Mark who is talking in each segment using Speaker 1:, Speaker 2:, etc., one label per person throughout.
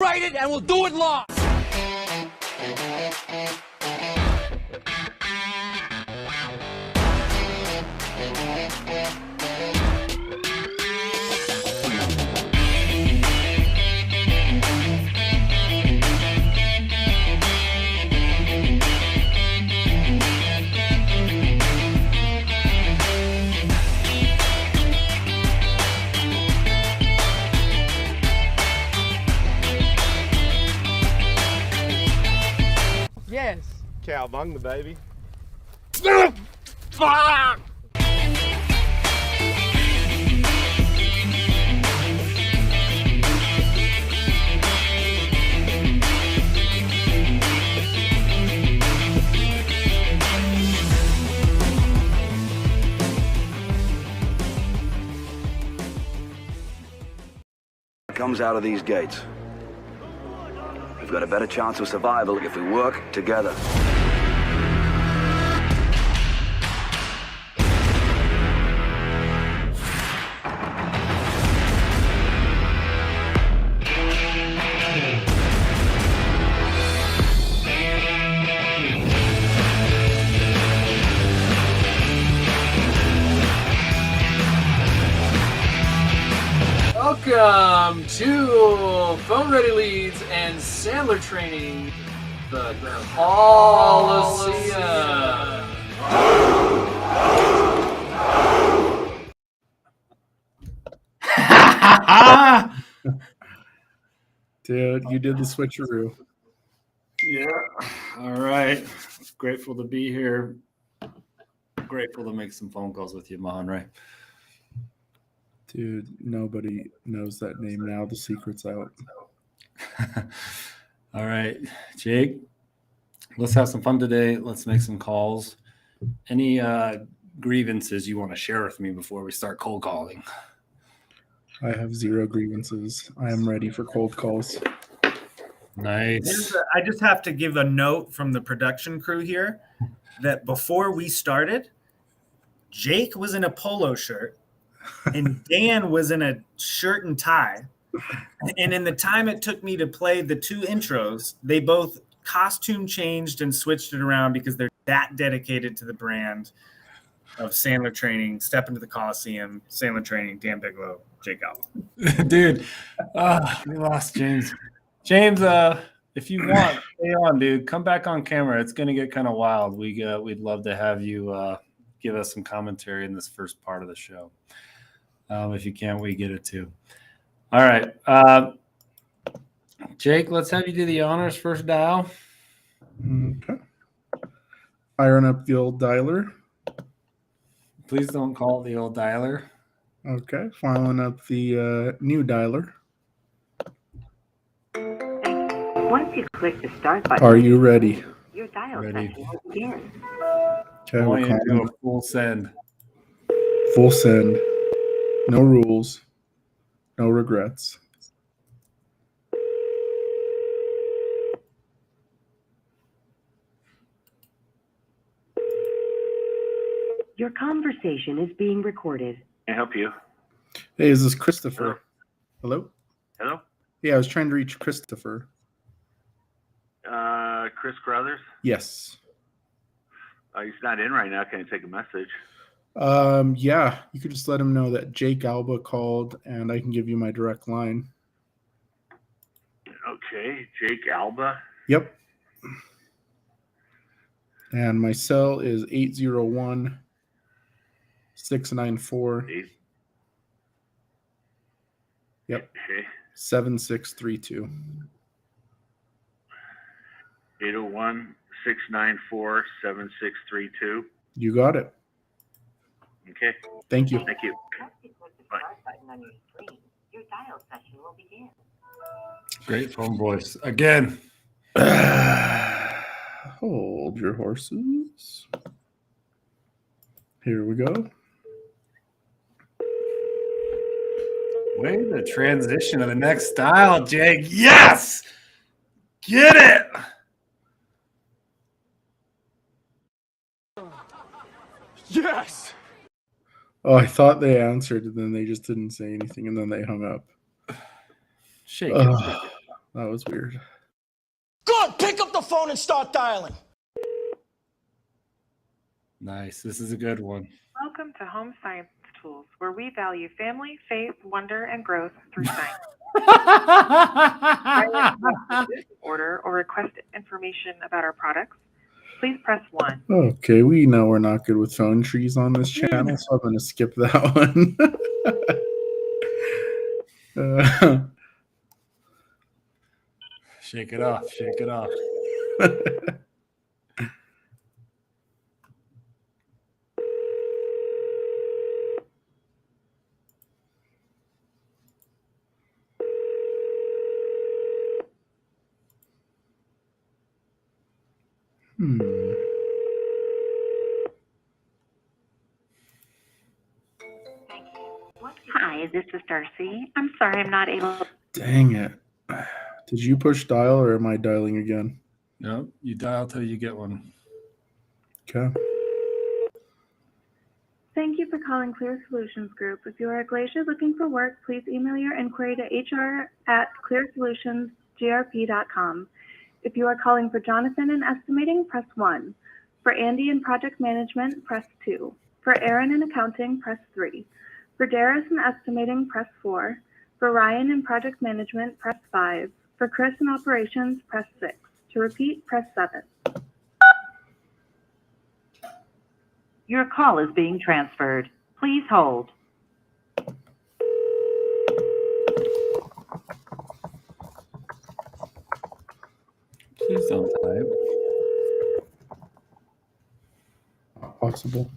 Speaker 1: Write it and we'll do it live.
Speaker 2: Yes.
Speaker 3: Cowabunga, baby.
Speaker 1: Fuck!
Speaker 4: Comes out of these gates. We've got a better chance of survival if we work together.
Speaker 2: Welcome to Phone Ready Leads and Sandler Training, the CALLISEUM.
Speaker 5: Dude, you did the switcheroo.
Speaker 6: Yeah. All right. Grateful to be here. Grateful to make some phone calls with you, Mahan.
Speaker 5: Dude, nobody knows that name now. The secret's out.
Speaker 6: All right, Jake, let's have some fun today. Let's make some calls. Any grievances you want to share with me before we start cold calling?
Speaker 5: I have zero grievances. I am ready for cold calls.
Speaker 6: Nice.
Speaker 7: I just have to give a note from the production crew here that before we started, Jake was in a polo shirt and Dan was in a shirt and tie. And in the time it took me to play the two intros, they both costume changed and switched it around because they're that dedicated to the brand of Sandler Training, Step into the Coliseum, Sandler Training, Dan Bigelow, Jake Alba.
Speaker 6: Dude, we lost James. James, if you want, stay on, dude. Come back on camera. It's going to get kind of wild. We'd love to have you give us some commentary in this first part of the show. If you can't, we get it too. All right. Jake, let's have you do the honors first dial.
Speaker 5: Okay. Firing up the old dialer.
Speaker 6: Please don't call it the old dialer.
Speaker 5: Okay. Firing up the new dialer.
Speaker 8: Once you click the start button,
Speaker 5: Are you ready?
Speaker 8: your dial
Speaker 6: Ready.
Speaker 8: session will begin.
Speaker 5: Okay.
Speaker 6: I want
Speaker 5: We're
Speaker 6: you to do
Speaker 5: calling
Speaker 6: a full send.
Speaker 5: full send. No rules. No regrets.
Speaker 8: Your conversation is being recorded.
Speaker 9: Can I help you?
Speaker 5: Hey, is this Christopher? Hello?
Speaker 9: Hello?
Speaker 5: Yeah, I was trying to reach Christopher.
Speaker 9: Chris Crothers?
Speaker 5: Yes.
Speaker 9: He's not in right now. Can I take a message?
Speaker 5: Yeah, you could just let him know that Jake Alba called and I can give you my direct line.
Speaker 9: Okay, Jake Alba.
Speaker 5: Yep. And my cell is 801-694. Yep.
Speaker 9: Okay.
Speaker 5: 7632.
Speaker 9: 801-694-7632.
Speaker 5: You got it.
Speaker 9: Okay.
Speaker 5: Thank you.
Speaker 9: Thank you.
Speaker 8: Once you click the start button on your screen, your dial session will begin.
Speaker 6: Great phone voice. Again.
Speaker 5: Hold your horses. Here we go.
Speaker 6: Way to transition to the next style, Jake. Yes! Get it!
Speaker 3: Yes!
Speaker 5: Oh, I thought they answered and then they just didn't say anything and then they hung up.
Speaker 6: Shake it.
Speaker 5: That was weird.
Speaker 1: Good. Pick up the phone and start dialing.
Speaker 6: Nice. This is a good one.
Speaker 10: Welcome to Home Science Tools, where we value family, faith, wonder, and growth through science. Order or request information about our products, please press 1.
Speaker 5: Okay, we know we're not good with phone trees on this channel, so I'm going to skip that one.
Speaker 6: Shake it off. Shake it off.
Speaker 8: Hi, this is Darcy. I'm sorry I'm not able.
Speaker 5: Dang it. Did you push dial or am I dialing again?
Speaker 6: No, you dial till you get one.
Speaker 5: Okay.
Speaker 10: Thank you for calling Clear Solutions Group. If you are a glacier looking for work, please email your inquiry to hr@clearsolutionsgrp.com. If you are calling for Jonathan in estimating, press 1. For Andy in project management, press 2. For Aaron in accounting, press 3. For Darius in estimating, press 4. For Ryan in project management, press 5. For Chris in operations, press 6. To repeat, press 7.
Speaker 8: Your call is being transferred. Please hold.
Speaker 6: Please don't type.
Speaker 5: Possible.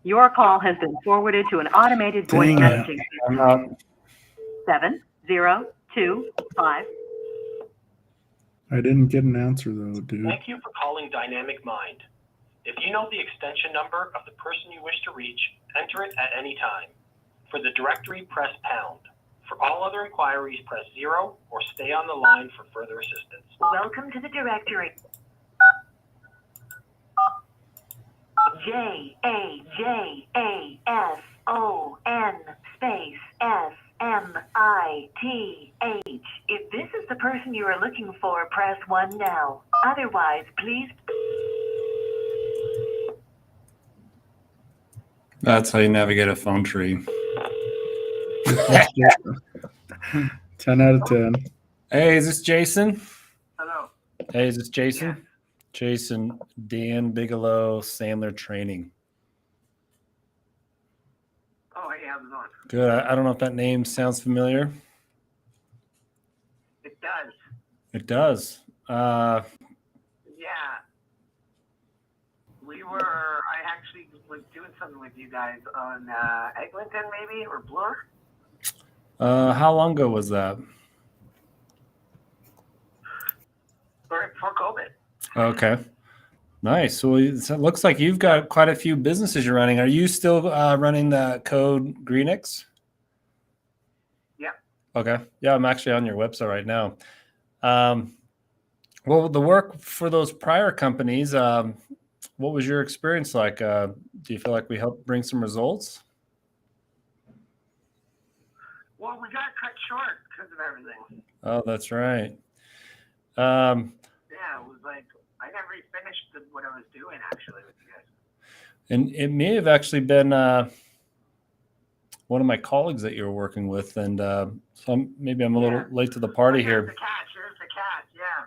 Speaker 8: Your call has been forwarded to an automated voice
Speaker 5: Dang it.
Speaker 8: messaging
Speaker 6: I'm not.
Speaker 8: 7025.
Speaker 5: I didn't get an answer though, dude.
Speaker 1: Thank you for calling Dynamic Mind. If you know the extension number of the person you wish to reach, enter it at any time. For the directory, press pound. For all other inquiries, press 0 or stay on the line for further assistance.
Speaker 8: Welcome to the directory. JAJASON space SMITH. If this is the person you are looking for, press 1 now. Otherwise, please.
Speaker 6: That's how you navigate a phone tree.
Speaker 5: 10 out of 10.
Speaker 6: Hey, is this Jason?
Speaker 9: Hello.
Speaker 6: Hey, is this Jason? Jason, Dan Bigelow, Sandler Training.
Speaker 9: Oh, hey, how's it going?
Speaker 6: Good. I don't know if that name sounds familiar.
Speaker 9: It does.
Speaker 6: It does.
Speaker 9: Yeah. I actually was doing something with you guys on Eglinton, maybe, or Bloor.
Speaker 6: How long ago was that?
Speaker 9: Before COVID.
Speaker 6: Okay. Nice. Well, it looks like you've got quite a few businesses you're running. Are you still running the Code Greenix?
Speaker 9: Yeah.
Speaker 6: Okay. Yeah, I'm actually on your website right now. Well, the work for those prior companies, what was your experience like? Do you feel like we helped bring some results?
Speaker 9: Well, we got cut short because of everything.
Speaker 6: Oh, that's right.
Speaker 9: Yeah, it was like I never even finished what I was doing actually with you guys.
Speaker 6: And it may have actually been one of my colleagues that you were working with, and so maybe I'm a little late to the party here.
Speaker 9: Here's the catch. Yeah,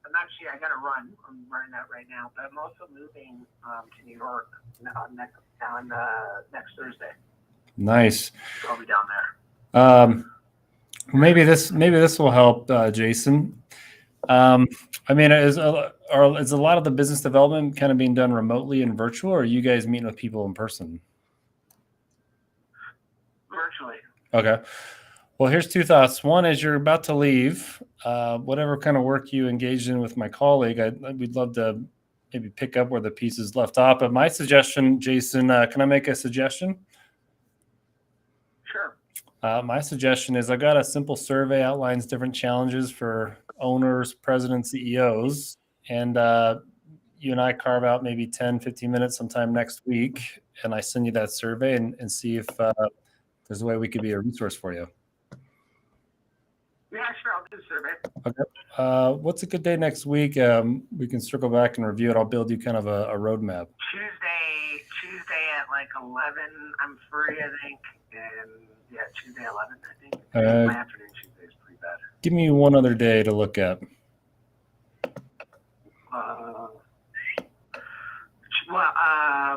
Speaker 9: I'm actually I got to run. I'm running out right now, but I'm also moving to New York next Thursday.
Speaker 6: Nice.
Speaker 9: I'll be down there.
Speaker 6: Maybe this will help, Jason. I mean, is a lot of the business development kind of being done remotely and virtual, or are you guys meeting with people in person?
Speaker 9: Virtually.
Speaker 6: Okay. Well, here's two thoughts. One is you're about to leave. Whatever kind of work you engaged in with my colleague, we'd love to maybe pick up where the pieces left off. But my suggestion, Jason, can I make a suggestion?
Speaker 9: Sure.
Speaker 6: My suggestion is I got a simple survey outlines different challenges for owners, presidents, CEOs, and you and I carve out maybe 10, 15 minutes sometime next week, and I send you that survey and see if there's a way we could be a resource for you.
Speaker 9: Yeah, sure. I'll do the survey.
Speaker 6: Okay. What's a good day next week? We can circle back and review it. I'll build you kind of a roadmap.
Speaker 9: Tuesday at like 11. I'm free, I think. And yeah, Tuesday 11, I think. My afternoon Tuesday is pretty bad.
Speaker 6: Give me one other day to look at.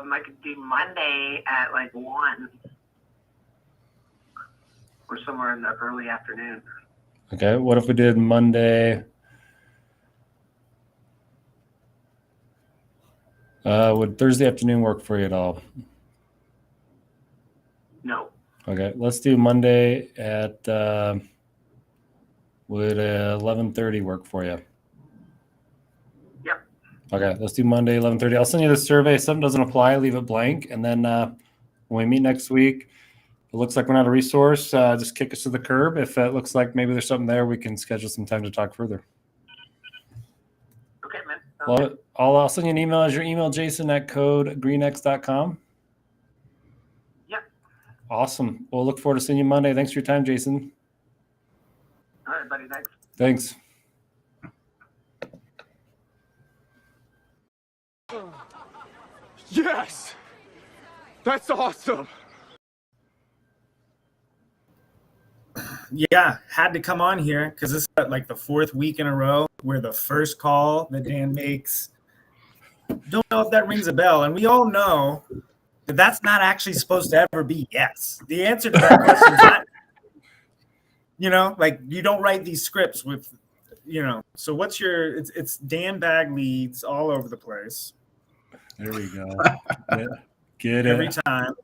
Speaker 9: I could do Monday at like 1 or somewhere in the early afternoon.
Speaker 6: Okay. What if we did Monday? Would Thursday afternoon work for you at all?
Speaker 9: No.
Speaker 6: Okay. Let's do Monday at would 11:30 work for you?
Speaker 9: Yep.
Speaker 6: Okay. Let's do Monday 11:30. I'll send you the survey. If something doesn't apply, leave it blank, and then when we meet next week, it looks like we're not a resource. Just kick us to the curb. If it looks like maybe there's something there, we can schedule some time to talk further.
Speaker 9: Okay, man.
Speaker 6: Well, I'll send you an email. Is your email jason@codegreenx.com?
Speaker 9: Yep.
Speaker 6: Awesome. We'll look forward to seeing you Monday. Thanks for your time, Jason.
Speaker 9: All right, buddy. Thanks.
Speaker 6: Thanks.
Speaker 3: Yes! That's awesome!
Speaker 7: Yeah, had to come on here because this is like the 4th week in a row where the first call that Dan makes, don't know if that rings a bell. And we all know that that's not actually supposed to ever be yes. The answer to that question is not, like you don't write these scripts with, so what's your, it's Dan Bag leads all over the place.
Speaker 6: There we go. Get it.
Speaker 7: Every time.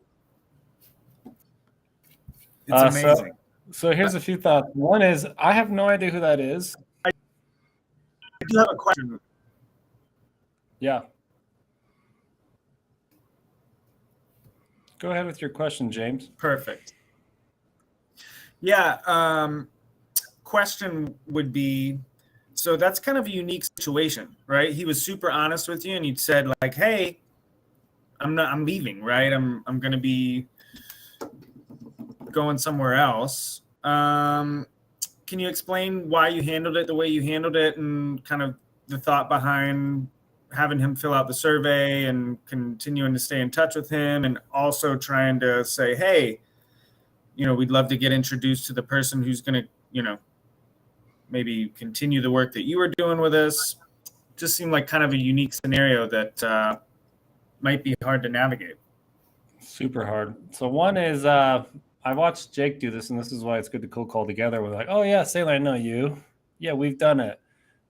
Speaker 7: It's amazing.
Speaker 6: So here's a few thoughts. One is I have no idea who that is.
Speaker 7: I do have a question.
Speaker 6: Yeah. Go ahead with your question, James.
Speaker 7: Perfect. Yeah. Question would be, so that's kind of a unique situation, right? He was super honest with you and he said like, hey, I'm leaving, right? I'm going to be going somewhere else. Can you explain why you handled it the way you handled it and kind of the thought behind having him fill out the survey and continuing to stay in touch with him and also trying to say, hey, we'd love to get introduced to the person who's going to, maybe continue the work that you were doing with us. Just seemed like kind of a unique scenario that might be hard to navigate.
Speaker 6: Super hard. So one is I watched Jake do this, and this is why it's good to cold call together. We're like, oh, yeah, Sandler, I know you. Yeah, we've done it.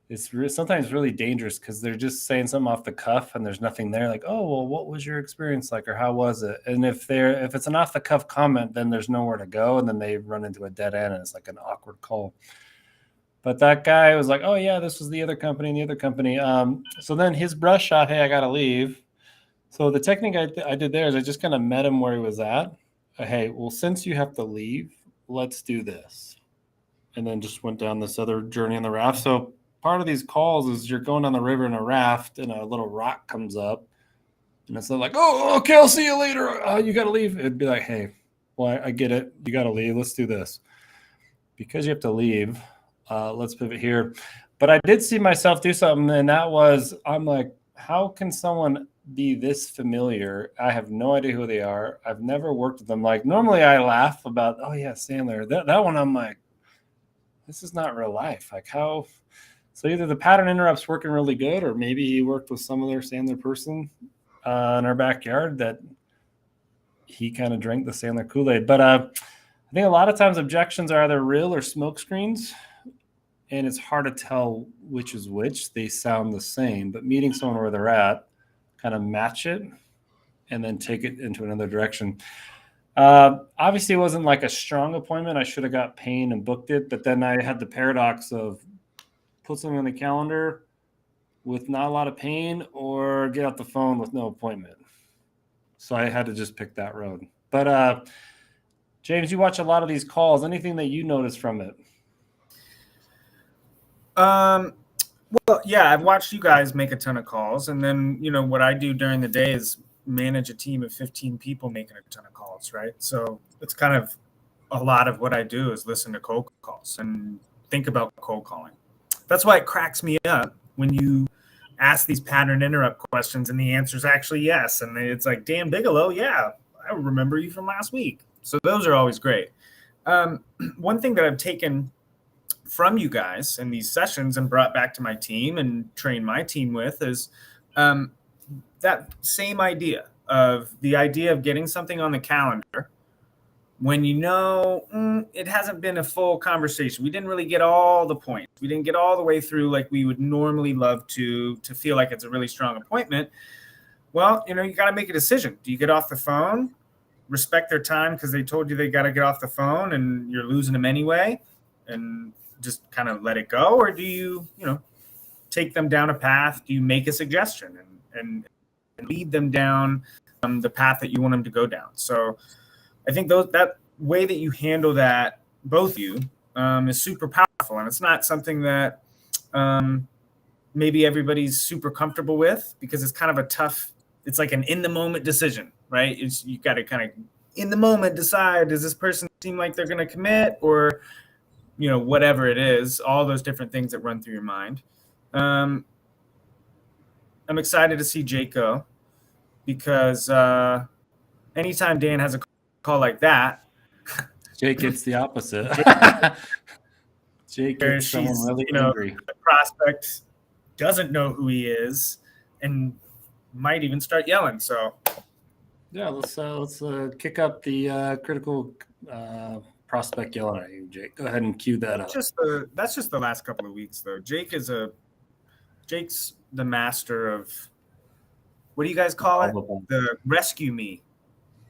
Speaker 6: It's sometimes really dangerous because they're just saying something off the cuff and there's nothing there. Like, oh, well, what was your experience like or how was it? And if it's an off the cuff comment, then there's nowhere to go. And then they run into a dead end and it's like an awkward call. But that guy was like, oh, yeah, this was the other company and the other company. So then his brush shot, hey, I got to leave. So the technique I did there is I just kind of met him where he was at. Hey, well, since you have to leave, let's do this. And then just went down this other journey on the raft. So part of these calls is you're going down the river in a raft and a little rock comes up. And it's not like, oh, okay, I'll see you later. You got to leave. It'd be like, hey, well, I get it. You got to leave. Let's do this. Because you have to leave, let's pivot here. But I did see myself do something, and that was, I'm like, how can someone be this familiar? I have no idea who they are. I've never worked with them. Like, normally I laugh about, oh, yeah, Sandler. That one, I'm like, this is not real life. Like, how? So either the pattern interrupt's working really good, or maybe he worked with some other Sandler person in our backyard that he kind of drank the Sandler Kool-Aid. But I think a lot of times objections are either real or smoke screens, and it's hard to tell which is which. They sound the same, but meeting someone where they're at, kind of match it, and then take it into another direction. Obviously, it wasn't like a strong appointment. I should have got pain and booked it, but then I had the paradox of put something on the calendar with not a lot of pain or get out the phone with no appointment. So I had to just pick that road. But James, you watch a lot of these calls. Anything that you notice from it?
Speaker 7: Well, yeah, I've watched you guys make a ton of calls, and then what I do during the day is manage a team of 15 people making a ton of calls, right? So it's kind of a lot of what I do is listen to cold calls and think about cold calling. That's why it cracks me up when you ask these pattern interrupt questions and the answer is actually yes, and it's like, Dan Bigelow, yeah, I remember you from last week. So those are always great. One thing that I've taken from you guys in these sessions and brought back to my team and trained my team with is that same idea of getting something on the calendar when it hasn't been a full conversation. We didn't really get all the points. We didn't get all the way through like we would normally love to feel like it's a really strong appointment. Well, you got to make a decision. Do you get off the phone, respect their time because they told you they got to get off the phone and you're losing them anyway, and just kind of let it go? Or do you, take them down a path? Do you make a suggestion and lead them down the path that you want them to go down? So I think that way that you handle that, both of you, is super powerful. And it's not something that maybe everybody's super comfortable with because it's kind of it's like an in-the-moment decision, right? You got to kind of in the moment decide, does this person seem like they're going to commit, or whatever it is, all those different things that run through your mind. I'm excited to see Jake go because anytime Dan has a call like that,
Speaker 6: Jake gets the opposite. Jake gets someone really angry.
Speaker 7: The prospect doesn't know who he is and might even start yelling. So
Speaker 6: yeah, let's kick up the critical prospect yelling at you, Jake. Go ahead and cue that up.
Speaker 7: That's just the last couple of weeks, though. Jake's the master of, what do you guys call it? The rescue me.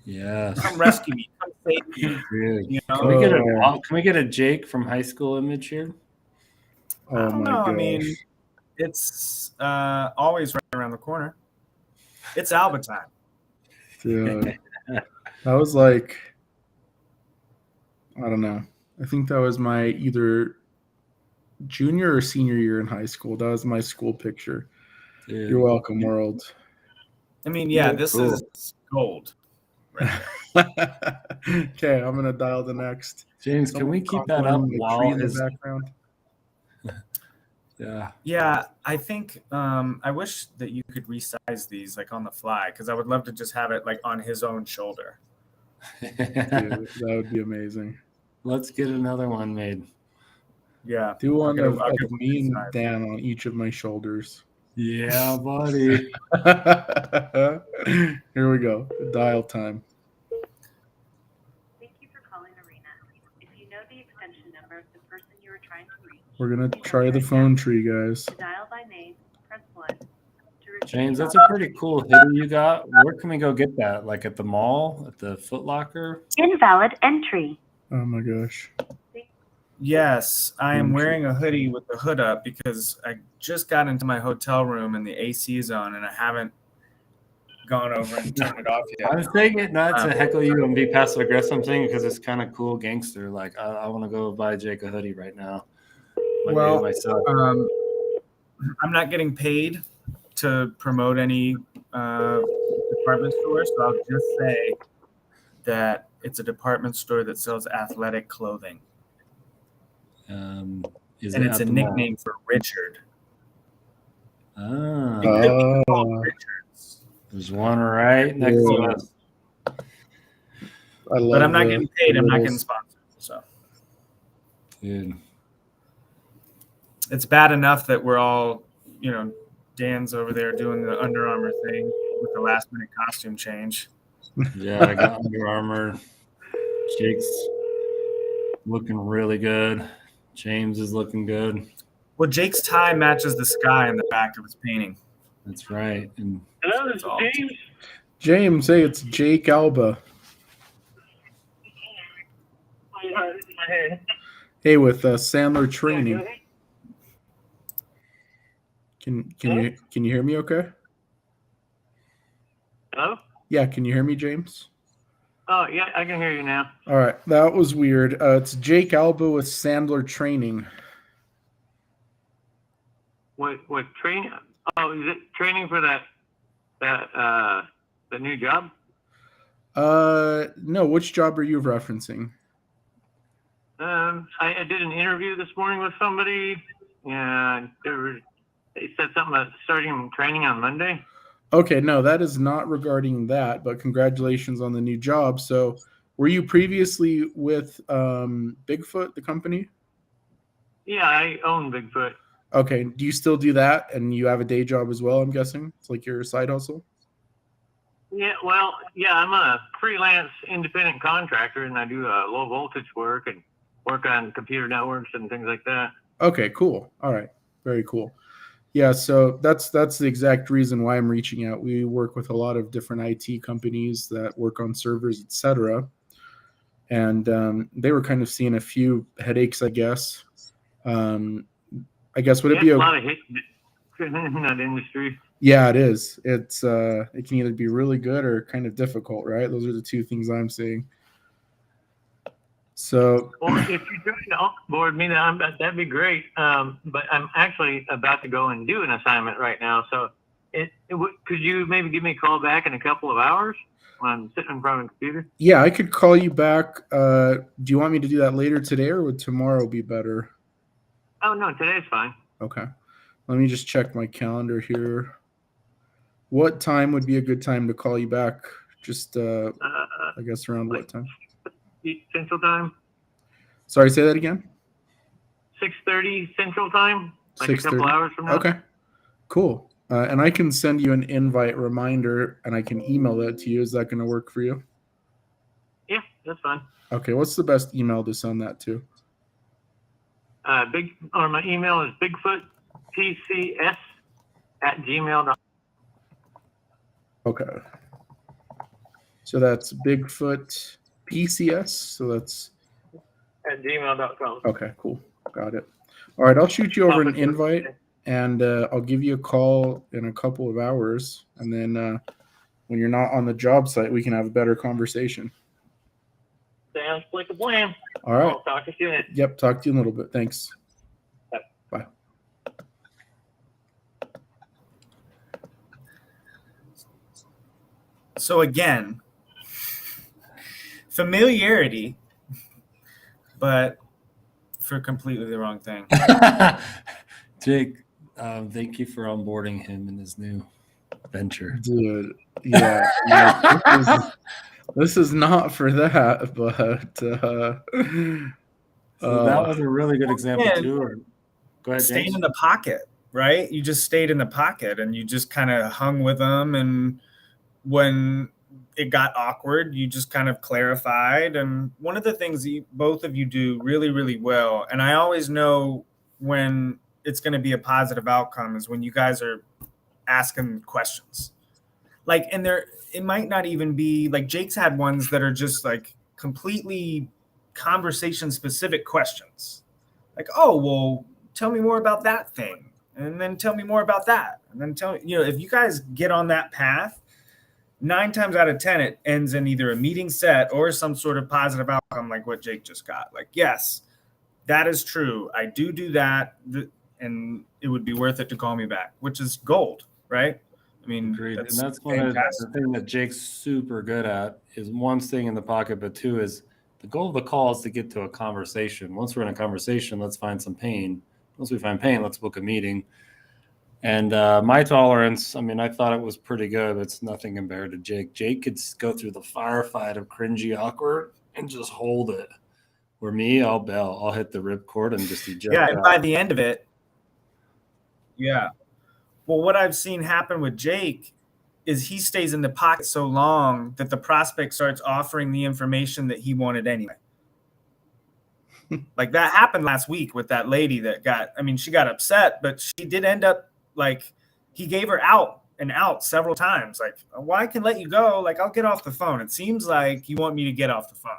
Speaker 6: Yeah.
Speaker 7: Come rescue me. Come save me.
Speaker 6: Can we get a Jake from high school image here?
Speaker 5: Oh,
Speaker 7: I don't know.
Speaker 5: gosh.
Speaker 7: I mean, it's always right around the corner. It's Alba time.
Speaker 5: Dude, that was like, I don't know. I think that was my either junior or senior year in high school. That was my school picture.
Speaker 6: Dude.
Speaker 5: You're welcome, world.
Speaker 7: I mean, yeah, this is gold. Right.
Speaker 5: Okay, I'm gonna dial the next.
Speaker 6: James, can we keep that up while
Speaker 5: in the background?
Speaker 6: Yeah,
Speaker 7: I think I wish that you could resize these like on the fly, because I would love to just have it like on his own shoulder.
Speaker 5: Dude, that would be amazing.
Speaker 6: Let's get another one made.
Speaker 7: Yeah,
Speaker 5: Do one of me and Dan on each of my shoulders.
Speaker 6: Yeah, buddy.
Speaker 5: Here we go. Dial time.
Speaker 10: Thank you for calling Arena. If you know the extension number of the person you are trying to reach,
Speaker 5: We're gonna try the phone tree, guys.
Speaker 10: dial by name, press 1.
Speaker 6: James, that's a pretty cool hoodie you got. Where can we go get that? Like at the mall, at the Foot Locker?
Speaker 8: Invalid entry.
Speaker 5: Oh my gosh.
Speaker 7: Yes, I am wearing a hoodie with the hood up because I just got into my hotel room and the AC is on, and I haven't gone over and turned it off yet.
Speaker 6: I'm saying it not to heckle you and be passive aggressive. I'm saying it because it's kind of cool gangster. Like, I want to go buy Jake a hoodie right now.
Speaker 7: Well,
Speaker 6: myself.
Speaker 7: I'm not getting paid to promote any department store, so I'll just say that it's a department store that sells athletic clothing. And it's a nickname for Richard.
Speaker 6: Ah.
Speaker 7: It could be called Richards.
Speaker 6: There's one right next to us.
Speaker 7: But I'm not getting paid. I'm not getting sponsored. So,
Speaker 6: dude,
Speaker 7: it's bad enough that we're all, Dan's over there doing the Under Armour thing with the last minute costume change.
Speaker 6: Yeah, I got Under Armour. Jake's looking really good. James is looking good.
Speaker 7: Well, Jake's tie matches the sky in the back of his painting.
Speaker 6: That's right. And
Speaker 1: hello, this is James.
Speaker 5: James, hey, it's Jake Alba. Hey, with Sandler training. Can you hear me? Okay.
Speaker 1: Hello.
Speaker 5: Yeah, can you hear me, James?
Speaker 11: Oh, yeah, I can hear you now.
Speaker 5: All right, that was weird. It's Jake Alba with Sandler Training.
Speaker 11: What training? Oh, is it training for the new job?
Speaker 5: No, which job are you referencing?
Speaker 11: I did an interview this morning with somebody, and they said something about starting training on Monday.
Speaker 5: Okay, no, that is not regarding that, but congratulations on the new job. So, were you previously with Bigfoot, the company?
Speaker 11: Yeah, I own Bigfoot.
Speaker 5: Okay, do you still do that, and you have a day job as well? I'm guessing it's like your side hustle.
Speaker 11: Yeah, well, yeah, I'm a freelance independent contractor, and I do low voltage work and work on computer networks and things like that.
Speaker 5: Okay, cool. All right, very cool. Yeah, so that's the exact reason why I'm reaching out. We work with a lot of different IT companies that work on servers, etc. And they were kind of seeing a few headaches, I guess. I guess would it be
Speaker 11: a lot of hate in that industry?
Speaker 5: Yeah, it is. It's it can either be really good or kind of difficult, right? Those are the two things I'm seeing. So,
Speaker 11: well, if you're trying to onboard me, that'd be great. But I'm actually about to go and do an assignment right now. So, could you maybe give me a call back in a couple of hours when I'm sitting in front of a computer?
Speaker 5: Yeah, I could call you back. Do you want me to do that later today, or would tomorrow be better?
Speaker 11: Oh, no, today's fine.
Speaker 5: Okay. Let me just check my calendar here. What time would be a good time to call you back? Just, I guess around what time?
Speaker 11: Central Time.
Speaker 5: Sorry, say that again?
Speaker 11: 6:30 Central Time, like 6:30. A couple hours from now.
Speaker 5: Okay, cool. And I can send you an invite reminder, and I can email that to you. Is that going to work for you?
Speaker 11: Yeah, that's fine.
Speaker 5: Okay, what's the best email to send that to?
Speaker 11: My email is bigfootpcs@gmail.com.
Speaker 5: Okay. So that's Bigfoot PCS. So that's
Speaker 11: at gmail.com.
Speaker 5: Okay, cool. Got it. All right, I'll shoot you over an invite, and I'll give you a call in a couple of hours. And then when you're not on the job site, we can have a better conversation.
Speaker 11: Sounds like a plan.
Speaker 5: All right.
Speaker 11: I'll talk to you soon.
Speaker 5: Yep, talk to you in a little bit. Thanks.
Speaker 11: Yep.
Speaker 5: Bye.
Speaker 7: So again, familiarity, but for completely the wrong thing.
Speaker 6: Jake, thank you for onboarding him in his new venture.
Speaker 5: Dude, yeah. This is not for that, but
Speaker 6: so that was a really good example too. Go ahead,
Speaker 7: staying
Speaker 6: James.
Speaker 7: in the pocket, right? You just stayed in the pocket and you just kind of hung with them, and when it got awkward, you just kind of clarified. And one of the things both of you do really, really well, and I always know when it's going to be a positive outcome, is when you guys are asking questions. Like, and it might not even be like Jake's had ones that are just like completely conversation specific questions. Like, oh, well, tell me more about that thing. And then tell me more about that. And then if you guys get on that path, 9 times out of 10, it ends in either a meeting set or some sort of positive outcome like what Jake just got. Like, yes, that is true. I do that. And it would be worth it to call me back, which is gold, right? I mean,
Speaker 6: that's one of the thing that Jake's super good at is one, staying in the pocket, but two is the goal of the call is to get to a conversation. Once we're in a conversation, let's find some pain. Once we find pain, let's book a meeting. And my tolerance, I mean, I thought it was pretty good, but it's nothing compared to Jake. Jake could go through the firefight of cringy awkward and just hold it. Where me, I'll bail. I'll hit the ripcord and just eject.
Speaker 7: Yeah, and by the end of it, yeah. Well, what I've seen happen with Jake is he stays in the pocket so long that the prospect starts offering the information that he wanted anyway. Like that happened last week with that lady that she got upset, but she did end up, like, he gave her out several times. Like, well, I can let you go. Like, I'll get off the phone. It seems like you want me to get off the phone,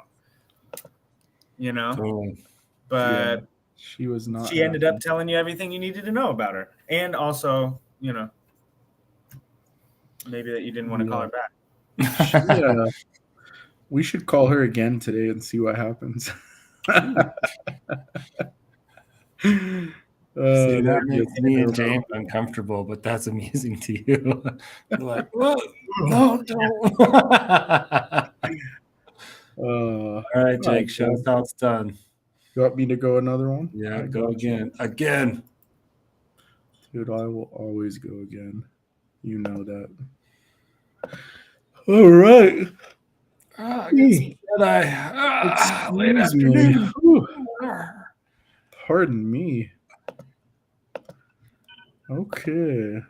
Speaker 7: but
Speaker 5: yeah, she was not.
Speaker 7: She ended up telling you everything you needed to know about her. And also, maybe that you didn't want to call her back.
Speaker 5: We should call her again today and see what happens.
Speaker 6: See, that
Speaker 5: that'd be
Speaker 6: makes me and
Speaker 5: terrible.
Speaker 6: James uncomfortable, but that's amusing to you. You're like, whoa, no, don't. All right, Jake, show us how it's done.
Speaker 5: You want me to go another one?
Speaker 6: Yeah,
Speaker 5: I
Speaker 6: go
Speaker 5: got you.
Speaker 6: again. Again.
Speaker 5: Dude, I will always go again. You know that. All right.
Speaker 6: I get some Jedi. Late
Speaker 5: Excuse me.
Speaker 6: afternoon.
Speaker 5: Whew. Pardon me. Okay.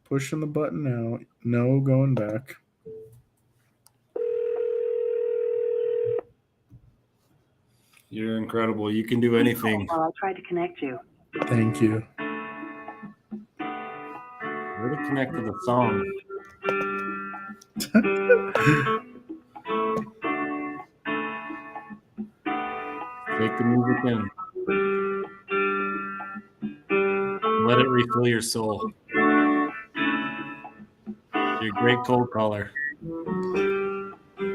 Speaker 5: Pushing the button now. No going back.
Speaker 6: You're incredible. You can do anything.
Speaker 8: While I try to connect you.
Speaker 5: Thank you.
Speaker 6: Where to connect to the song? Take the music in. Let it refill your soul. You're a great cold caller.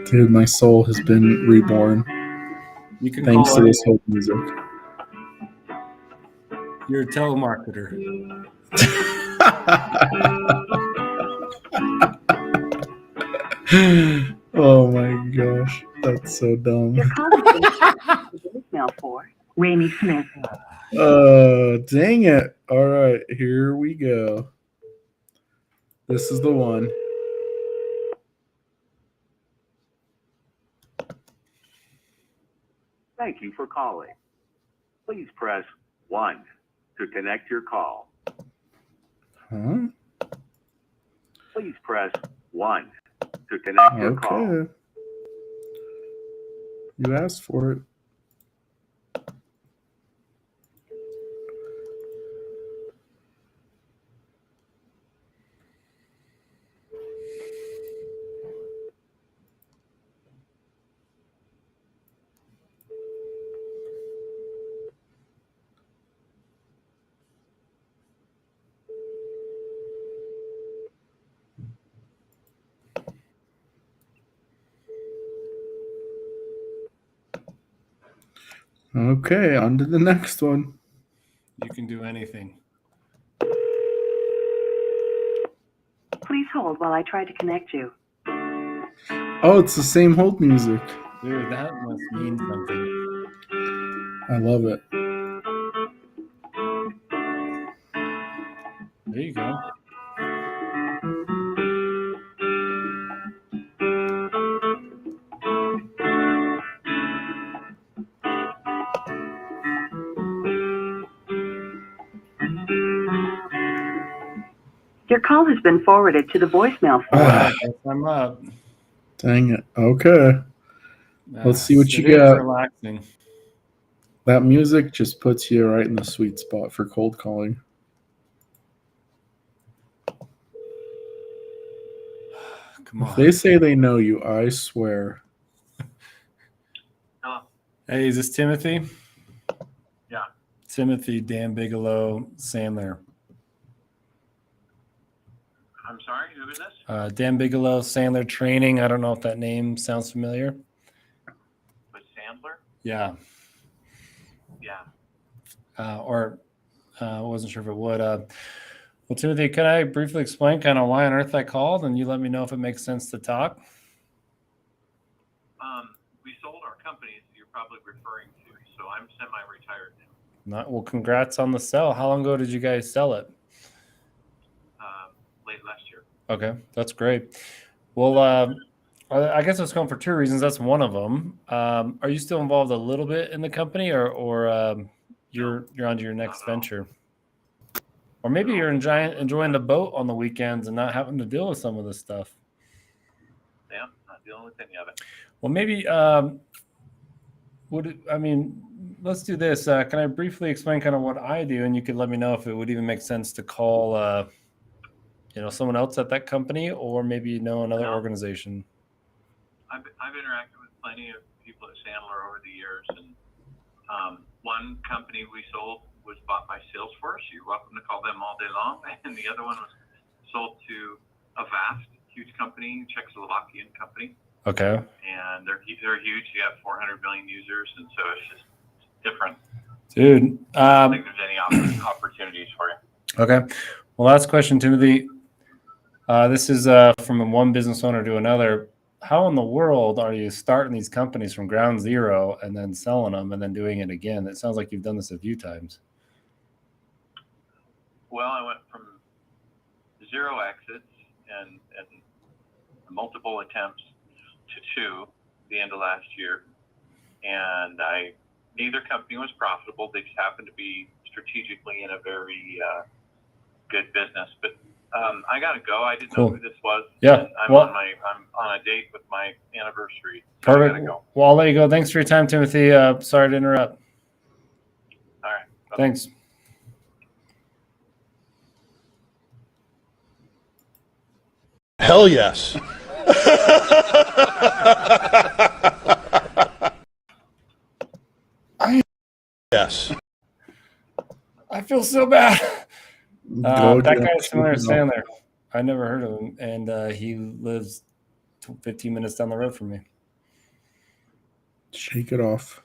Speaker 5: Dude, my soul has been reborn.
Speaker 6: You can
Speaker 5: Thanks
Speaker 6: call
Speaker 5: to
Speaker 6: it.
Speaker 5: this whole music.
Speaker 6: You're a telemarketer.
Speaker 5: Oh my gosh. That's so dumb.
Speaker 8: Your call has been voicemail for Rainy Smith.
Speaker 5: Dang it. All right, here we go. This is the one.
Speaker 12: Thank you for calling. Please press 1 to connect your call.
Speaker 5: Huh?
Speaker 12: Please press 1 to connect your call.
Speaker 5: Okay. You asked for it. Okay, on to the next one.
Speaker 6: You can do anything.
Speaker 8: Please hold while I try to connect you.
Speaker 5: Oh, it's the same hold music.
Speaker 6: Dude, that must mean something.
Speaker 5: I love it.
Speaker 6: There you go.
Speaker 8: Your call has been forwarded to the voicemail for.
Speaker 6: I'm up.
Speaker 5: Dang it. Okay. Let's see what
Speaker 6: It
Speaker 5: you
Speaker 6: is
Speaker 5: got.
Speaker 6: relaxing.
Speaker 5: That music just puts you right in the sweet spot for cold calling.
Speaker 6: Come on.
Speaker 5: If they say they know you, I swear.
Speaker 6: Hey, is this Timothy?
Speaker 1: Yeah.
Speaker 6: Timothy, Dan Bigelow, Sandler.
Speaker 1: I'm sorry, who is this?
Speaker 6: Dan Bigelow, Sandler Training. I don't know if that name sounds familiar.
Speaker 1: With Sandler?
Speaker 6: Yeah.
Speaker 1: Yeah.
Speaker 6: I wasn't sure if it would. Well, Timothy, can I briefly explain kind of why on earth I called, and you let me know if it makes sense to talk?
Speaker 1: We sold our companies you're probably referring to, so I'm semi-retired now.
Speaker 6: Well, congrats on the sell. How long ago did you guys sell it?
Speaker 1: Late last year.
Speaker 6: Okay, that's great. Well, I guess I was calling for two reasons. That's one of them. Are you still involved a little bit in the company, or you're on to your next venture? Or maybe you're enjoying the boat on the weekends and not having to deal with some of this stuff.
Speaker 1: Yeah, not dealing with any of it.
Speaker 6: Well, maybe let's do this. Can I briefly explain kind of what I do, and you could let me know if it would even make sense to call someone else at that company, or maybe another organization.
Speaker 1: I've interacted with plenty of people at Sandler over the years, and one company we sold was bought by Salesforce. You're welcome to call them all day long. And the other one was sold to Avast, huge company, Czechoslovakian company.
Speaker 6: Okay.
Speaker 13: And they're huge. You have 400 million users, and so it's just different.
Speaker 6: Dude,
Speaker 13: I don't think there's any opportunities for you.
Speaker 6: Okay. Well, last question, Timothy. This is from one business owner to another. How in the world are you starting these companies from ground zero and then selling them and then doing it again? It sounds like you've done this a few times.
Speaker 13: Well, I went from 0 exits and multiple attempts to 2 the end of last year. And neither company was profitable. They just happened to be strategically in a very good business. But I got to go. I didn't know who this was.
Speaker 6: Yeah.
Speaker 13: I'm on a date with my anniversary. So
Speaker 6: Perfect.
Speaker 13: I gotta go.
Speaker 6: Well, I'll let you go. Thanks for your time, Timothy. Sorry to interrupt.
Speaker 13: All right. Bye-bye.
Speaker 6: Thanks.
Speaker 14: Hell yes. Yes.
Speaker 6: I feel so bad. That guy's familiar to
Speaker 5: Shake it off.
Speaker 6: Sandler. I never heard of him, and he lives 15 minutes down the road from me.
Speaker 5: Shake it off.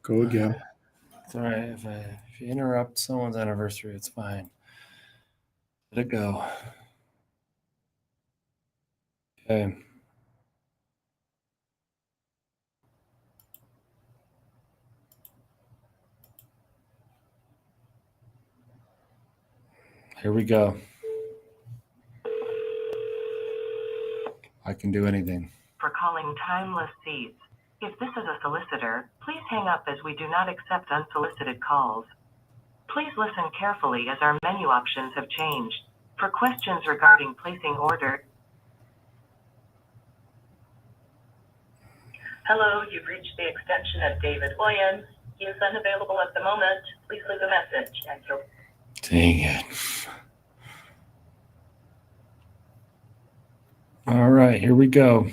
Speaker 5: Go again.
Speaker 6: It's all right. If you interrupt someone's anniversary, it's fine. Let it go. Okay. Here we go. I can do anything.
Speaker 8: For calling Timeless Seeds. If this is a solicitor, please hang up as we do not accept unsolicited calls. Please listen carefully as our menu options have changed. For questions regarding placing order.
Speaker 15: Hello, you've reached the extension of David Williams. He is unavailable at the moment. Please leave a message and he'll...
Speaker 6: Dang it. All right, here we go.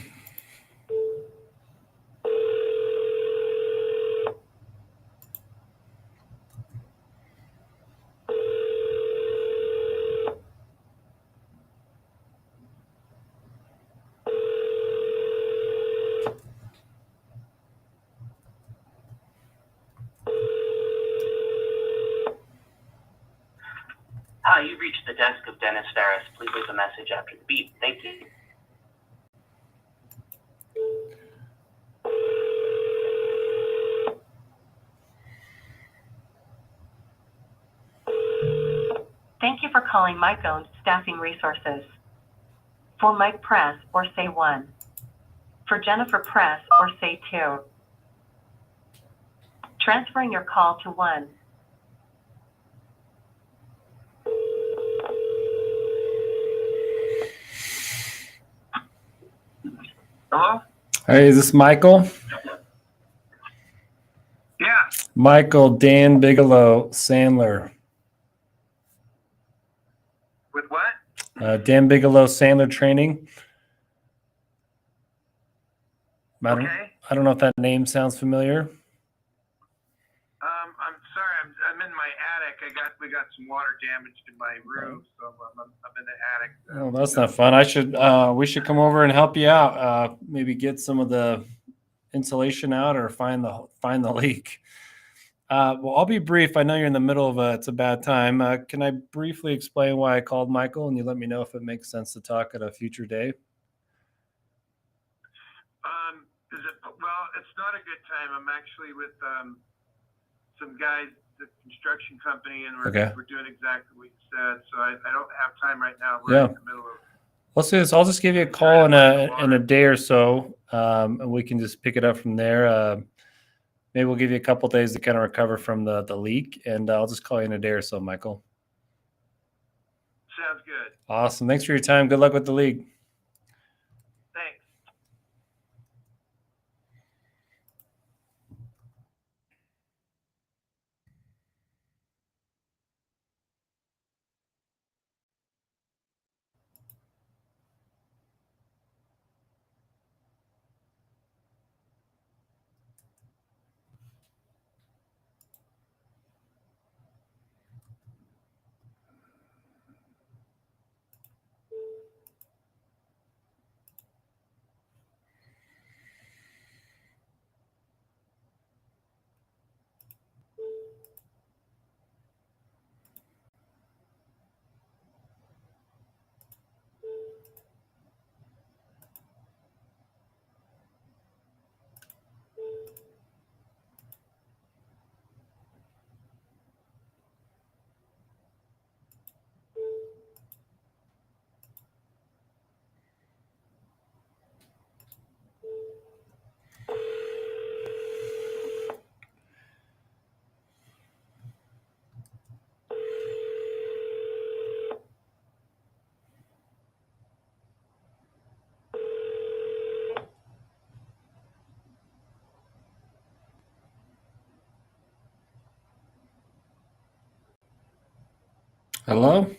Speaker 15: Hi, you've reached the desk of Dennis Ferris. Please leave a message after the beep. Thank you.
Speaker 8: Thank you for calling Mike Owned Staffing Resources. For Mike, press or say 1. For Jennifer, press or say 2. Transferring your call to 1.
Speaker 9: Hello?
Speaker 6: Hey, is this Michael?
Speaker 9: Yeah.
Speaker 6: Michael, Dan Bigelow, Sandler.
Speaker 9: With what?
Speaker 6: Dan Bigelow, Sandler Training. I don't know if that name sounds familiar.
Speaker 9: I'm sorry. I'm in my attic. We got some water damage in my roof, so I'm in the attic.
Speaker 6: Oh, that's not fun. We should come over and help you out. Maybe get some of the insulation out or find the leak. Well, I'll be brief. I know you're in the middle of it's a bad time. Can I briefly explain why I called Michael, and you let me know if it makes sense to talk at a future day?
Speaker 9: Well, it's not a good time. I'm actually with some guys at the construction company, and we're doing exactly what you said. So I don't have time right now. We're in the middle of.
Speaker 6: Let's do this. I'll just give you a call in a day or so, and we can just pick it up from there. Maybe we'll give you a couple days to kind of recover from the leak, and I'll just call you in a day or so, Michael.
Speaker 9: Sounds good.
Speaker 6: Awesome. Thanks for your time. Good luck with the league.
Speaker 9: Thanks.
Speaker 6: Hello?
Speaker 1: This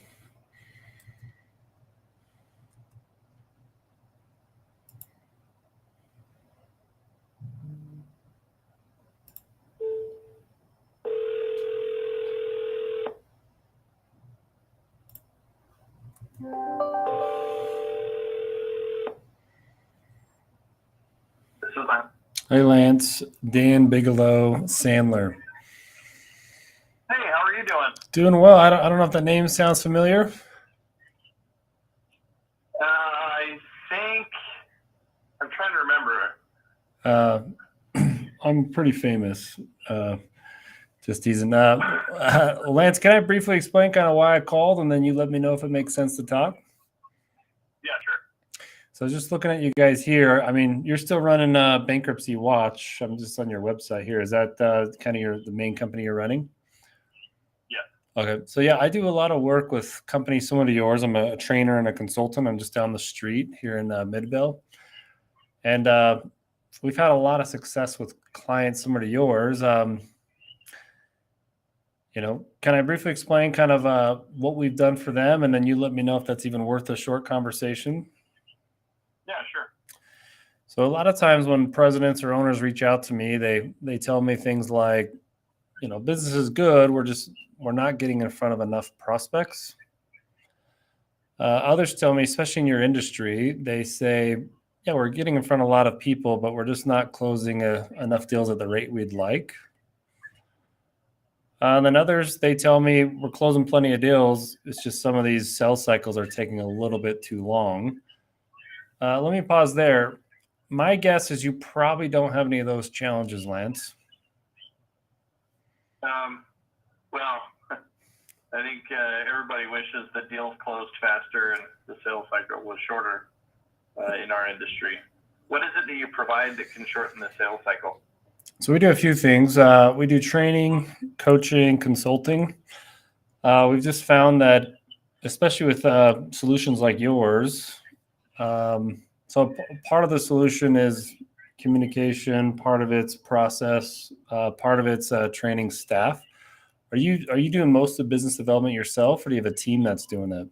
Speaker 1: is Lance.
Speaker 6: Hey, Lance. Dan Bigelow, Sandler.
Speaker 1: Hey, how are you doing?
Speaker 6: Doing well. I don't know if that name sounds familiar.
Speaker 1: I think I'm trying to remember.
Speaker 6: I'm pretty famous. Just teasing. Lance, can I briefly explain kind of why I called, and then you let me know if it makes sense to talk?
Speaker 1: Yeah, sure.
Speaker 6: So just looking at you guys here, I mean, you're still running Bankruptcy Watch. I'm just on your website here. Is that kind of the main company you're running?
Speaker 1: Yeah.
Speaker 6: Okay. So yeah, I do a lot of work with companies similar to yours. I'm a trainer and a consultant. I'm just down the street here in Midville. And we've had a lot of success with clients similar to yours. Can I briefly explain kind of what we've done for them, and then you let me know if that's even worth a short conversation?
Speaker 1: Yeah, sure.
Speaker 6: So a lot of times when presidents or owners reach out to me, they tell me things like, business is good. We're not getting in front of enough prospects. Others tell me, especially in your industry, they say, yeah, we're getting in front of a lot of people, but we're just not closing enough deals at the rate we'd like. And then others, they tell me we're closing plenty of deals. It's just some of these sales cycles are taking a little bit too long. Let me pause there. My guess is you probably don't have any of those challenges, Lance.
Speaker 13: Well, I think everybody wishes the deals closed faster and the sales cycle was shorter in our industry. What is it that you provide that can shorten the sales cycle?
Speaker 6: So we do a few things. We do training, coaching, consulting. We've just found that, especially with solutions like yours, so part of the solution is communication, part of it's process, part of it's training staff. Are you doing most of the business development yourself, or do you have a team that's doing that?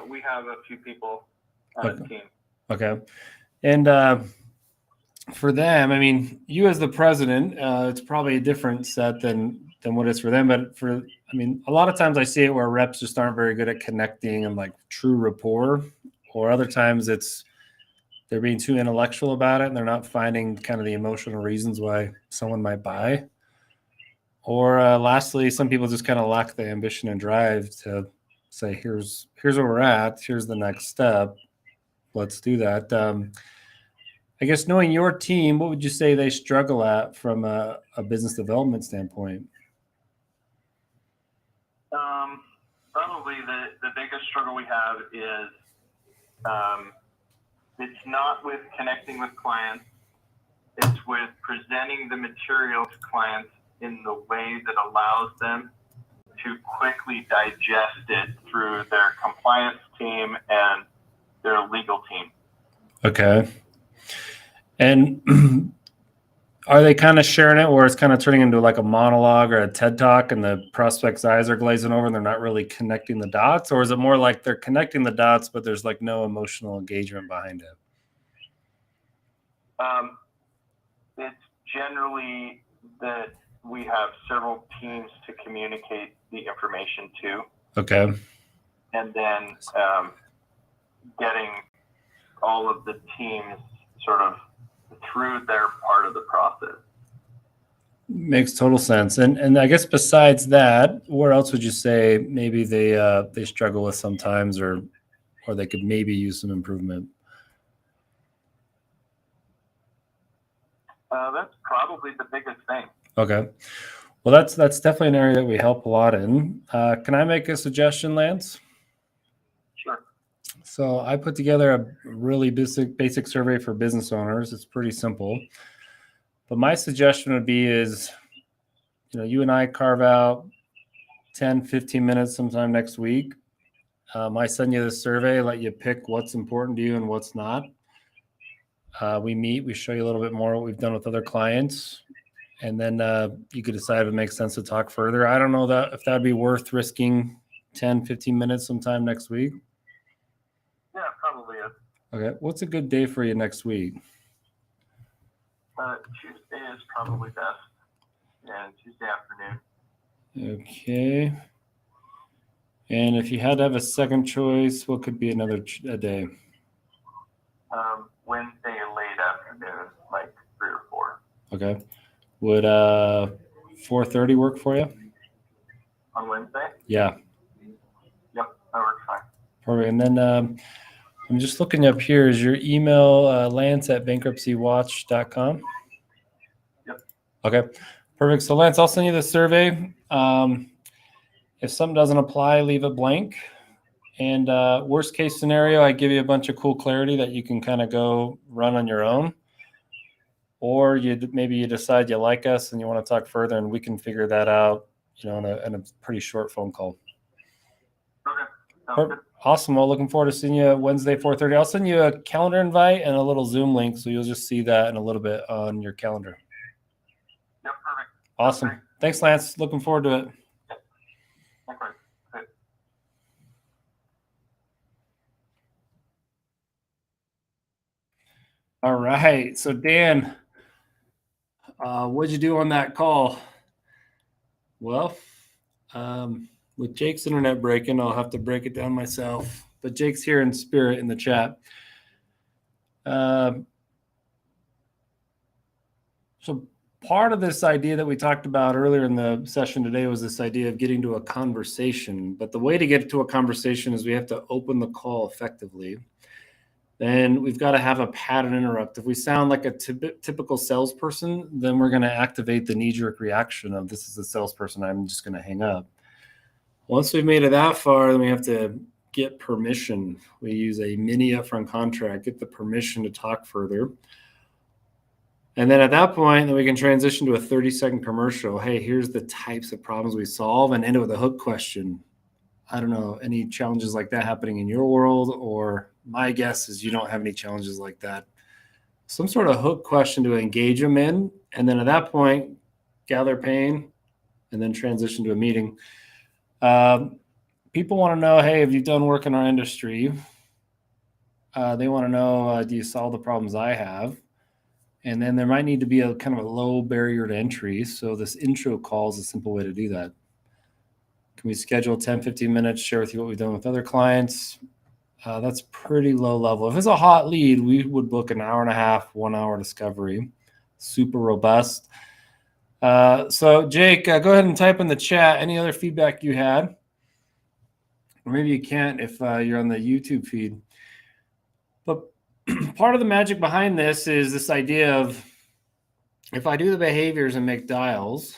Speaker 13: We have a few people on the team.
Speaker 6: Okay. And for them, I mean, you as the president, it's probably a different set than what it's for them. But a lot of times I see it where reps just aren't very good at connecting and like true rapport, or other times they're being too intellectual about it and they're not finding kind of the emotional reasons why someone might buy. Or lastly, some people just kind of lack the ambition and drive to say, here's where we're at. Here's the next step. Let's do that. I guess knowing your team, what would you say they struggle at from a business development standpoint?
Speaker 13: Probably the biggest struggle we have is it's not with connecting with clients. It's with presenting the material to clients in the way that allows them to quickly digest it through their compliance team and their legal team.
Speaker 6: Okay. And are they kind of sharing it where it's kind of turning into like a monologue or a TED Talk and the prospect's eyes are glazing over and they're not really connecting the dots? Or is it more like they're connecting the dots, but there's like no emotional engagement behind it?
Speaker 13: It's generally that we have several teams to communicate the information to.
Speaker 6: Okay.
Speaker 13: And then getting all of the teams sort of through their part of the process.
Speaker 6: Makes total sense. And I guess besides that, where else would you say maybe they struggle with sometimes, or they could maybe use some improvement?
Speaker 13: That's probably the biggest thing.
Speaker 6: Okay. Well, that's definitely an area that we help a lot in. Can I make a suggestion, Lance?
Speaker 13: Sure.
Speaker 6: So I put together a really basic survey for business owners. It's pretty simple. But my suggestion would be is, you and I carve out 10, 15 minutes sometime next week. I send you the survey, let you pick what's important to you and what's not. We meet, we show you a little bit more what we've done with other clients. and then you could decide if it makes sense to talk further. I don't know if that'd be worth risking 10, 15 minutes sometime next week.
Speaker 13: Yeah, probably is.
Speaker 6: Okay. What's a good day for you next week?
Speaker 13: Tuesday is probably best. Yeah, Tuesday afternoon.
Speaker 6: Okay. And if you had to have a second choice, what could be another day?
Speaker 13: Wednesday late afternoon, like 3 or 4.
Speaker 6: Okay. Would 4:30 work for you?
Speaker 13: On Wednesday?
Speaker 6: Yeah.
Speaker 13: Yep, that works fine.
Speaker 6: Perfect. And then I'm just looking up here. Is your email lance@bankruptcywatch.com?
Speaker 13: Yep.
Speaker 6: Okay. Perfect. So Lance, I'll send you the survey. If something doesn't apply, leave it blank. And worst case scenario, I give you a bunch of cool clarity that you can kind of go run on your own. Or maybe you decide you like us and you want to talk further, and we can figure that out, in a pretty short phone call.
Speaker 13: Okay.
Speaker 6: Awesome. Well, looking forward to seeing you Wednesday, 4:30. I'll send you a calendar invite and a little Zoom link, so you'll just see that in a little bit on your calendar.
Speaker 13: Yep, perfect.
Speaker 6: Awesome.
Speaker 13: Okay.
Speaker 6: Thanks, Lance. Looking forward to it.
Speaker 13: Likewise. Good.
Speaker 6: All right. So, Dan, what'd you do on that call? Well, with Jake's internet breaking, I'll have to break it down myself. But Jake's here in spirit in the chat. So part of this idea that we talked about earlier in the session today was this idea of getting to a conversation. But the way to get to a conversation is we have to open the call effectively. Then we've got to have a pattern interrupt. If we sound like a typical salesperson, then we're going to activate the knee-jerk reaction of this is a salesperson, I'm just going to hang up. Once we've made it that far, then we have to get permission. We use a mini upfront contract, get the permission to talk further. And then at that point, then we can transition to a 30-second commercial. Hey, here's the types of problems we solve, and end it with a hook question. I don't know, any challenges like that happening in your world? Or my guess is you don't have any challenges like that. Some sort of hook question to engage them in. And then at that point, gather pain and then transition to a meeting. People want to know, hey, have you done work in our industry? They want to know, do you solve the problems I have? And then there might need to be a kind of a low barrier to entry. So this intro call is a simple way to do that. Can we schedule 10, 15 minutes, share with you what we've done with other clients? That's pretty low level. If it's a hot lead, we would book an hour and a half, 1 hour discovery. Super robust. So Jake, go ahead and type in the chat any other feedback you had. Or maybe you can't if you're on the YouTube feed. But part of the magic behind this is this idea of if I do the behaviors and make dials,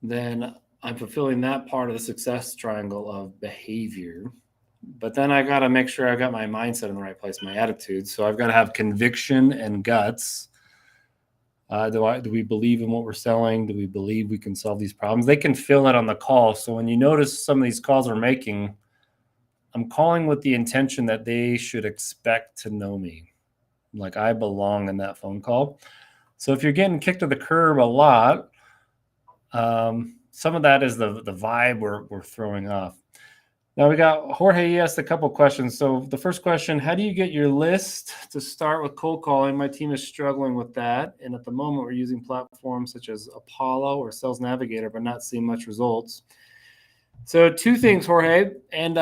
Speaker 6: then I'm fulfilling that part of the success triangle of behavior. But then I got to make sure I've got my mindset in the right place, my attitude. So I've got to have conviction and guts. Do we believe in what we're selling? Do we believe we can solve these problems? They can feel it on the call. So when you notice some of these calls we're making, I'm calling with the intention that they should expect to know me. Like I belong in that phone call. So if you're getting kicked to the curb a lot, some of that is the vibe we're throwing off. Now we got Jorge. He asked a couple questions. So the first question, how do you get your list to start with cold calling? My team is struggling with that. And at the moment we're using platforms such as Apollo or Sales Navigator, but not seeing much results. So 2 things, Jorge. And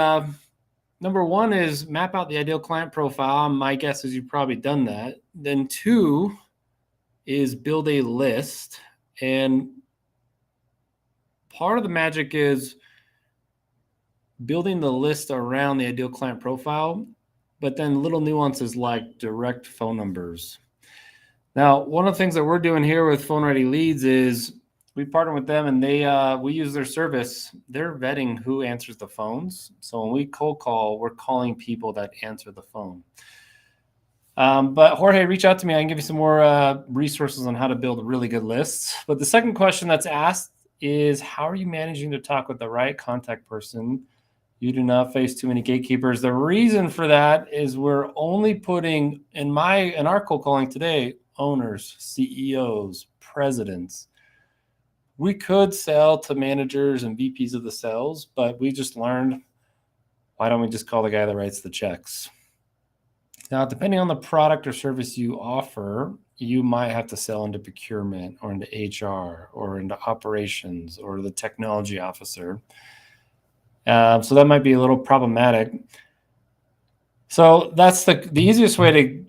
Speaker 6: number 1 is map out the ideal client profile. My guess is you've probably done that. Then 2 is build a list. And part of the magic is building the list around the ideal client profile, but then little nuances like direct phone numbers. Now, one of the things that we're doing here with Phone Ready Leads is we partner with them and we use their service. They're vetting who answers the phones. So when we cold call, we're calling people that answer the phone. But Jorge, reach out to me. I can give you some more resources on how to build really good lists. But the second question that's asked is, how are you managing to talk with the right contact person? You do not face too many gatekeepers. The reason for that is we're only putting in our cold calling today, owners, CEOs, presidents. We could sell to managers and VPs of the sales, but we just learned, why don't we just call the guy that writes the checks? Now, depending on the product or service you offer, you might have to sell into procurement or into HR or into operations or the technology officer. So that might be a little problematic. So that's the easiest way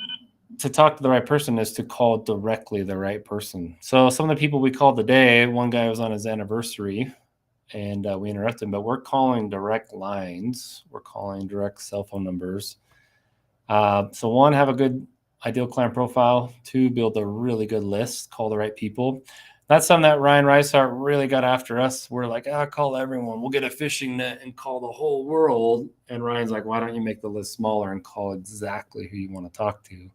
Speaker 6: to talk to the right person is to call directly the right person. So some of the people we called today, one guy was on his anniversary and we interrupted him, but we're calling direct lines. We're calling direct cell phone numbers. So one, have a good ideal client profile. Two, build a really good list, call the right people. That's something that Ryan Reishart really got after us. We're like, call everyone. We'll get a fishing net and call the whole world. And Ryan's like, why don't you make the list smaller and call exactly who you want to talk to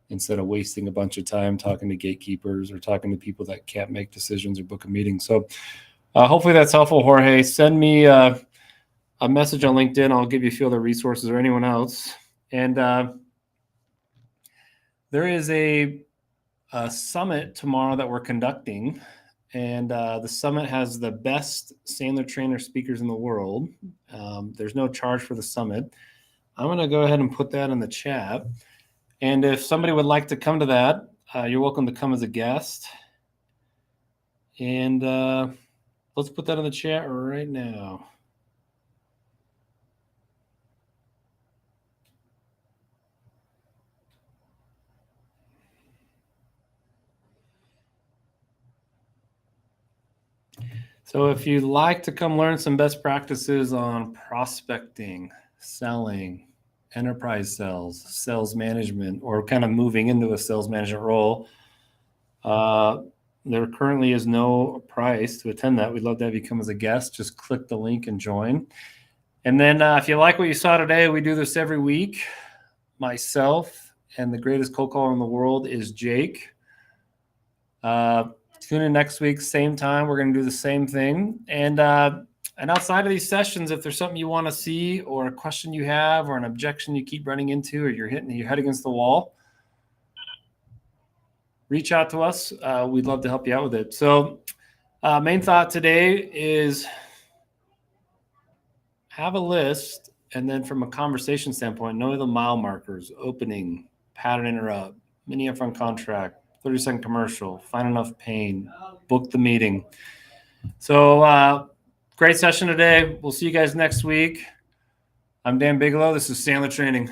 Speaker 6: instead of wasting a bunch of time talking to gatekeepers or talking to people that can't make decisions or book a meeting. So hopefully that's helpful, Jorge. Send me a message on LinkedIn. I'll give you a few other resources or anyone else. And there is a summit tomorrow that we're conducting, and the summit has the best Sandler trainer speakers in the world. There's no charge for the summit. I'm going to go ahead and put that in the chat. And if somebody would like to come to that, you're welcome to come as a guest. And let's put that in the chat right now. So if you'd like to come learn some best practices on prospecting, selling, enterprise sales, sales management, or kind of moving into a sales management role, there currently is no price to attend that. We'd love to have you come as a guest. Just click the link and join. And then if you like what you saw today, we do this every week. Myself and the greatest cold caller in the world is Jake. Tune in next week, same time. We're going to do the same thing. And outside of these sessions, if there's something you want to see or a question you have or an objection you keep running into or you're hitting your head against the wall, reach out to us. We'd love to help you out with it. So main thought today is have a list, and then from a conversation standpoint, know the mile markers: opening, pattern interrupt, mini upfront contract, 30-second commercial, find enough pain, book the meeting. So great session today. We'll see you guys next week. I'm Dan Bigelow. This is Sandler Training.